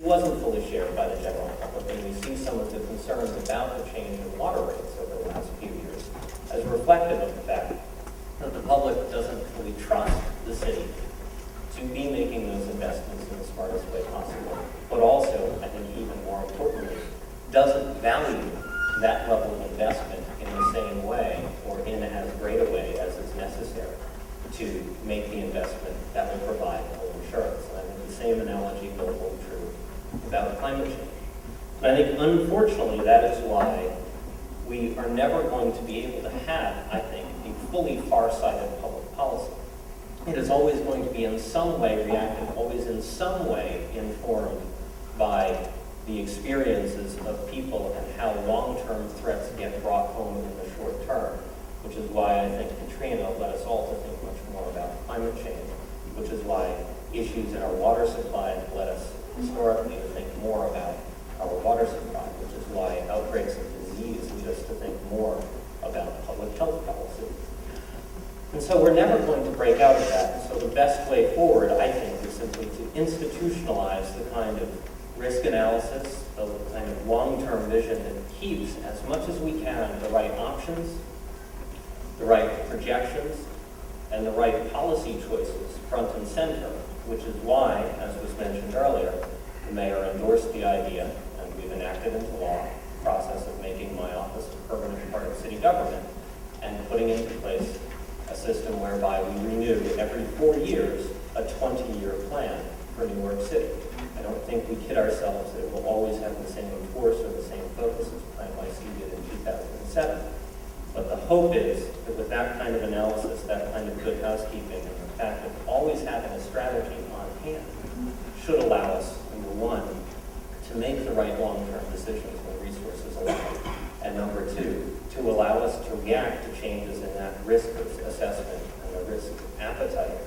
wasn't fully shared by the general public, and we see some of the concerns about the change in water rates over the last few years as reflective of the fact that the public doesn't fully trust the city to be making those investments in the smartest way possible, but also, I think even more importantly, doesn't value that level of investment in the same way or in as great a way as is necessary to make the investment that will provide full insurance. And I think the same analogy will hold true about climate change. And I think, unfortunately, that is why we are never going to be able to have, I think, a fully far-sighted public policy. It is always going to be in some way reactive, always in some way informed by the experiences of people and how long-term threats get brought home in the short term, which is why I think Katrina led us all to think much more about climate change, which is why issues in our water supply led us historically to think more about our water supply, which is why outbreaks of disease lead us to think more about public health policy. And so we're never going to break out of that. So the best way forward, I think, is simply to institutionalize the kind of risk analysis, the kind of long-term vision that keeps, as much as we can, the right options, the right projections, and the right policy choices front and center, which is why, as was mentioned earlier, the mayor endorsed the idea, and we've enacted into law, the process of making my office a permanent part of city government and putting into place a system whereby we renew every 4 years a 20-year plan for New York City. I don't think we kid ourselves that it will always have the same force or the same focus as PlaNYC did in 2007. But the hope is that with that kind of analysis, that kind of good housekeeping, and the fact that always having a strategy on hand should allow us, number one, to make the right long-term decisions when resources allow, and number two, to allow us to react to changes in that risk assessment and the risk appetite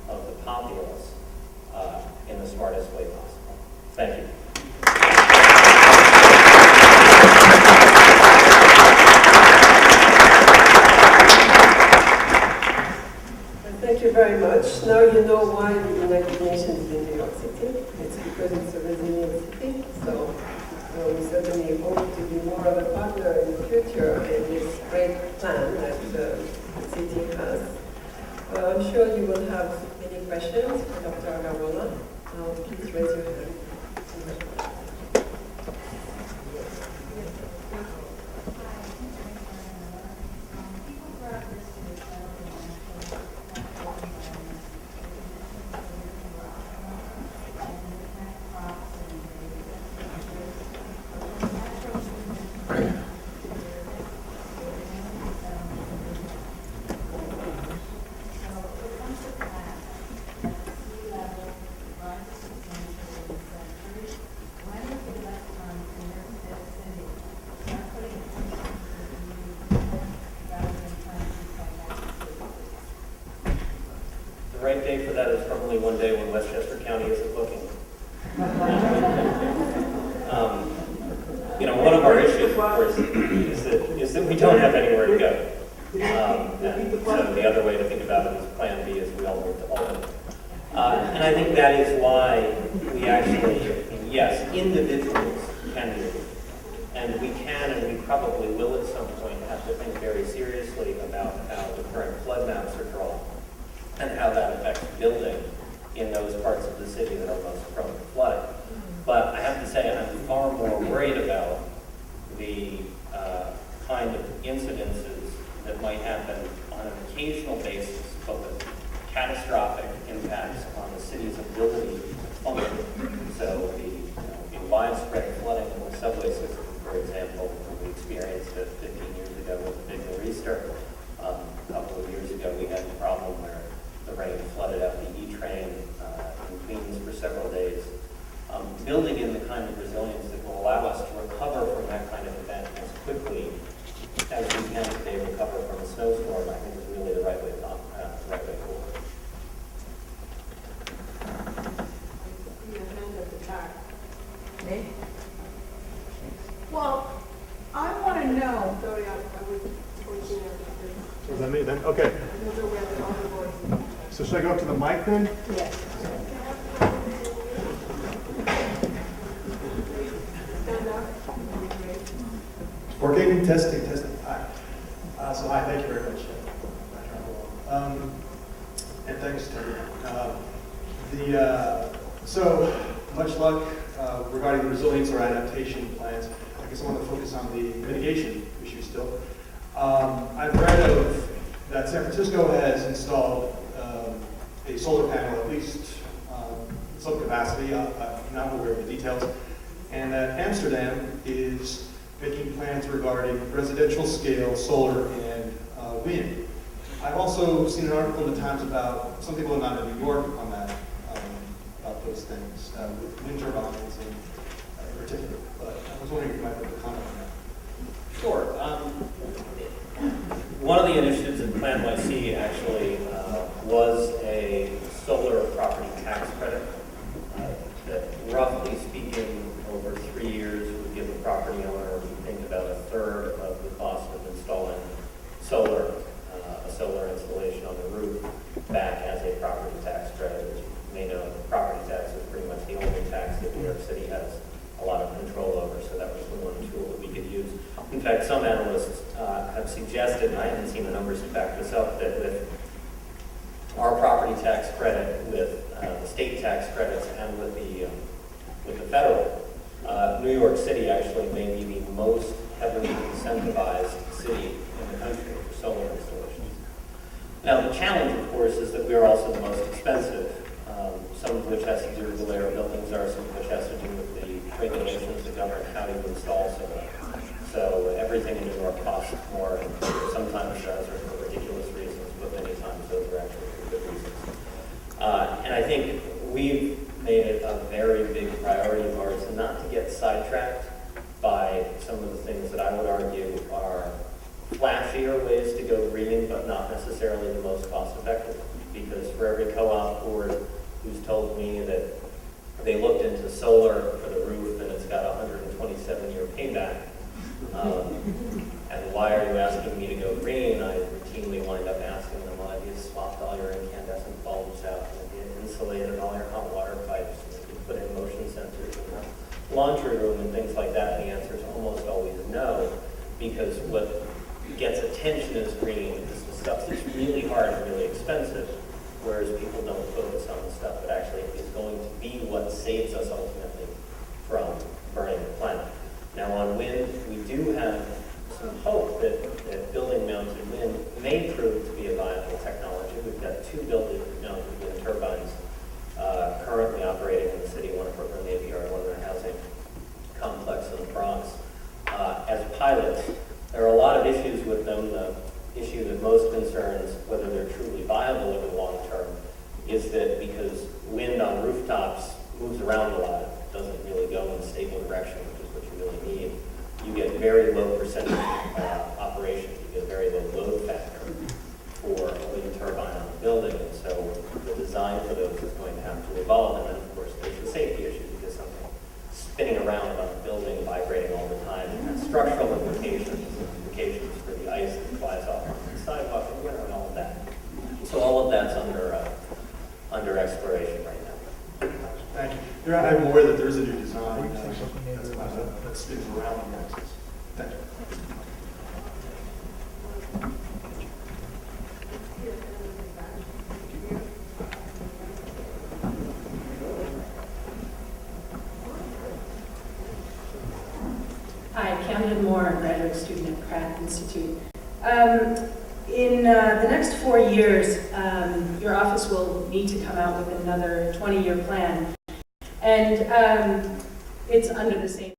of the populace in the smartest way possible. Thank you. Thank you very much. Now you know why the United Nations is in New York City. It's because it's a resilient city. So we certainly hope to be more of a partner in the future in this great plan that the city has. I'm sure you will have many questions for Dr. Aggarwala. Please raise your hand. The right day for that is probably one day when Westchester County isn't looking. One of our issues, of course, is that we don't have anywhere to go. And so the other way to think about it is Plan B, as we all move to Albany. And I think that is why we actually, yes, individuals can do it. And we can, and we probably will at some point, have to think very seriously about how the current flood maps are drawn and how that affects building in those parts of the city that are most prone to flooding. But I have to say I'm far more worried about the kind of incidences that might happen on an occasional basis, but with catastrophic impacts on the city's ability to function. So the widespread flooding in the subway system, for example, we experienced it 15 years ago with the big nor'easter. A couple of years ago we had a problem where the rain flooded out the E-train in Queens for several days. Building in the kind of resilience that will allow us to recover from that kind of event as quickly as we can today recover from a snowstorm, I think is really the right way forward. Me? Well, I want to know. Sorry, I was pointing out. Was that me then? Okay. I don't know where the other voice is. So should I go up to the mic then? Yes. Working, testing. Hi. So hi, thank you very much. And thanks to everyone. So much luck regarding the resilience or adaptation plans. I guess I want to focus on the mitigation issue still. I've read of that San Francisco has installed a solar panel, at least in some capacity. I'm not aware of the details. And that Amsterdam is making plans regarding residential scale solar and wind. I've also seen an article in the Times about some people not in New York on that, about those things, with wind turbines in particular. But I was wondering if you might be able to comment on that. Sure. One of the initiatives in PlaNYC actually was a solar property tax credit that, roughly speaking, over 3 years would give the property owner, we think, about a third of the cost of installing solar, a solar installation on the roof, back as a property tax credit. As you may know, property tax is pretty much the only tax that New York City has a lot of control over, so that was the one tool that we could use. In fact, some analysts have suggested, and I haven't seen the numbers to back this up, that with our property tax credit, with the state tax credits, and with the federal, New York City actually may be the most heavily incentivized city in the country for solar installations. Now, the challenge, of course, is that we are also the most expensive, some of which has to do with the way our buildings are, some of which has to do with the regulations that govern how you install solar. So everything in New York costs more, sometimes does, or for ridiculous reasons, but many times those are actually for good reasons. And I think we've made it a very big priority of ours not to get sidetracked by some of the things that I would argue are flashier ways to go green, but not necessarily the most cost effective. Because for every co-op board who's told me that they looked into solar for the roof and it's got a 127-year payback, and why are you asking me to go green? I routinely wind up asking them, well, have you swapped all your incandescent bulbs out? Have you insulated all your hot water pipes? Have you put in motion sensors in the laundry room and things like that? And the answer is almost always no, because what gets attention as green is the stuff that's really hard and really expensive, whereas people don't focus on the stuff that actually is going to be what saves us ultimately from burning the planet. Now on wind, we do have some hope that building-mounted wind may prove to be a viable technology. We've got 2 building-mounted wind turbines currently operating in the city, one at Brooklyn Navy Yard, one in their housing complex in the Bronx, as pilots. There are a lot of issues with them. The issue that most concerns whether they're truly viable over the long term is that because wind on rooftops moves around a lot, it doesn't really go in a stable direction, which is what you really need. You get very low percentage operation. You get a very low load factor for a wind turbine on a building. And so the design for those is going to have to evolve. And then, of course, there's the safety issue because something spinning around on a building, vibrating all the time, and has structural implications for the ice that flies off on the sidewalk in winter and all of that. So all of that's under exploration right now. Thank you. I'm aware that there's a new design that spins around on the axis. Thank you. Hi, Camden Moore, graduate student at Pratt Institute. In the next 4 years, your office will need to come out with another 20-year plan. And it's under the same